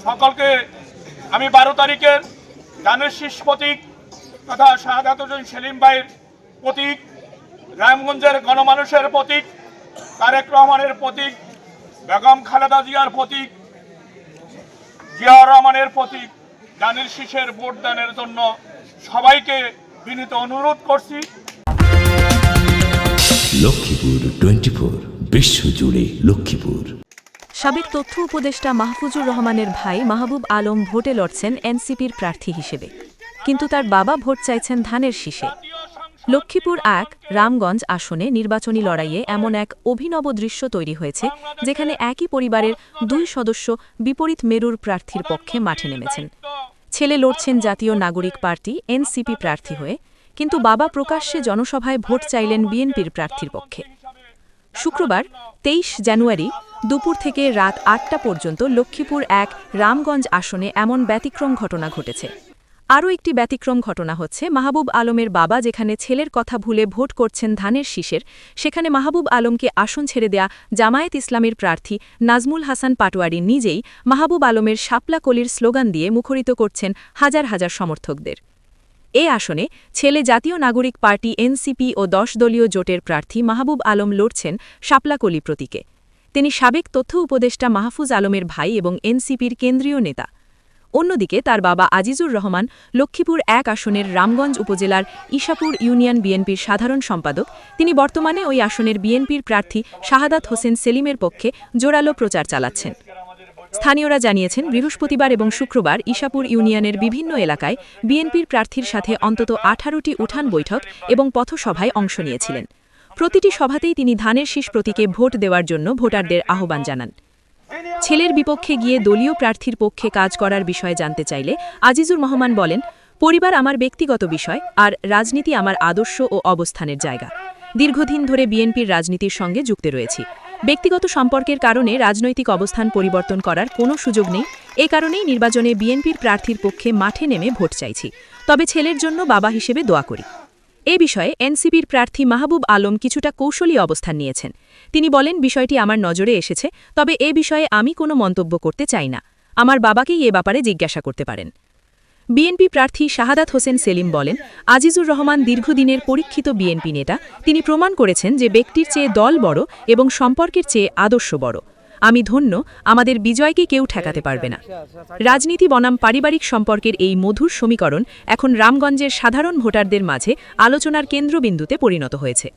সকলকে আমি 12 তারিখের ধানের শীষ প্রতীক তথা শাহাদাত হোসেন সেলিম ভাইয়ের প্রতীক, রামগঞ্জের গণমানুষের প্রতীক, তারেক রহমানের প্রতীক, বেগম খালেদা জিয়ার প্রতীক, জিয়াউর রহমানের প্রতীক ধানের শীষের ভোট দানের জন্য সবাইকে বিনীত অনুরোধ করছি। লক্ষ্মীপুর 24 বিশ্বজুড়ে লক্ষ্মীপুর। সাবেক তথ্য উপদেষ্টা মাহফুজুর রহমানের ভাই মাহবুব আলম ভোটে লড়ছেন এনসিপির প্রার্থী হিসেবে, কিন্তু তার বাবা ভোট চাইছেন ধানের শীষে। লক্ষ্মীপুর 1 রামগঞ্জ আসনে নির্বাচনী লড়াইয়ে এমন এক অভিনব দৃশ্য তৈরি হয়েছে, যেখানে একই পরিবারের 2 সদস্য বিপরীত মেরুর প্রার্থীর পক্ষে মাঠে নেমেছেন। ছেলে লড়ছেন জাতীয় নাগরিক পার্টি এনসিপি প্রার্থী হয়ে, কিন্তু বাবা প্রকাশ্যে জনসভায় ভোট চাইলেন বিএনপির প্রার্থীর পক্ষে। শুক্রবার 23 জানুয়ারি দুপুর থেকে রাত 8টা পর্যন্ত লক্ষ্মীপুর 1 রামগঞ্জ আসনে এমন ব্যতিক্রম ঘটনা ঘটেছে। আরও একটি ব্যতিক্রম ঘটনা হচ্ছে, মাহবুব আলমের বাবা যেখানে ছেলের কথা ভুলে ভোট করছেন ধানের শীষের, সেখানে মাহবুব আলমকে আসন ছেড়ে দেয়া জামায়াত ইসলামীর প্রার্থী নাজমুল হাসান পাটোয়ারি নিজেই মাহবুব আলমের শাপলা কলির স্লোগান দিয়ে মুখরিত করছেন হাজার হাজার সমর্থকদের। এ আসনে ছেলে জাতীয় নাগরিক পার্টি এনসিপি ও 10 দলীয় জোটের প্রার্থী মাহবুব আলম লড়ছেন শাপলাকলি প্রতীকে। তিনি সাবেক তথ্য উপদেষ্টা মাহফুজ আলমের ভাই এবং এনসিপির কেন্দ্রীয় নেতা। অন্যদিকে তার বাবা আজিজুর রহমান লক্ষ্মীপুর 1 আসনের রামগঞ্জ উপজেলার ইশাপুর ইউনিয়ন বিএনপির সাধারণ সম্পাদক। তিনি বর্তমানে ওই আসনের বিএনপির প্রার্থী শাহাদাত হোসেন সেলিমের পক্ষে জোরালো প্রচার চালাচ্ছেন। স্থানীয়রা জানিয়েছেন, বৃহস্পতিবার এবং শুক্রবার ইশাপুর ইউনিয়নের বিভিন্ন এলাকায় বিএনপির প্রার্থীর সাথে অন্তত 18টি উঠান বৈঠক এবং পথসভায় অংশ নিয়েছিলেন। প্রতিটি সভাতেই তিনি ধানের শীষ প্রতীকে ভোট দেওয়ার জন্য ভোটারদের আহ্বান জানান। ছেলের বিপক্ষে গিয়ে দলীয় প্রার্থীর পক্ষে কাজ করার বিষয়ে জানতে চাইলে আজিজুর রহমান বলেন, পরিবার আমার ব্যক্তিগত বিষয়, আর রাজনীতি আমার আদর্শ ও অবস্থানের জায়গা। দীর্ঘদিন ধরে বিএনপির রাজনীতির সঙ্গে যুক্ত রয়েছি। ব্যক্তিগত সম্পর্কের কারণে রাজনৈতিক অবস্থান পরিবর্তন করার কোনো সুযোগ নেই। এ কারণেই নির্বাচনে বিএনপির প্রার্থীর পক্ষে মাঠে নেমে ভোট চাইছি, তবে ছেলের জন্য বাবা হিসেবে দোয়া করি। এ বিষয়ে এনসিপির প্রার্থী মাহবুব আলম কিছুটা কৌশলী অবস্থান নিয়েছেন। তিনি বলেন, বিষয়টি আমার নজরে এসেছে, তবে এ বিষয়ে আমি কোনো মন্তব্য করতে চাই না। আমার বাবাকেই এ ব্যাপারে জিজ্ঞাসা করতে পারেন। বিএনপি প্রার্থী শাহাদাত হোসেন সেলিম বলেন, আজিজুর রহমান দীর্ঘদিনের পরীক্ষিত বিএনপি নেতা। তিনি প্রমাণ করেছেন যে ব্যক্তির চেয়ে দল বড় এবং সম্পর্কের চেয়ে আদর্শ বড়। আমি ধন্য, আমাদের বিজয়কে কেউ ঠেকাতে পারবে না। রাজনীতি বনাম পারিবারিক সম্পর্কের এই মধুর সমীকরণ এখন রামগঞ্জের সাধারণ ভোটারদের মাঝে আলোচনার কেন্দ্রবিন্দুতে পরিণত হয়েছে।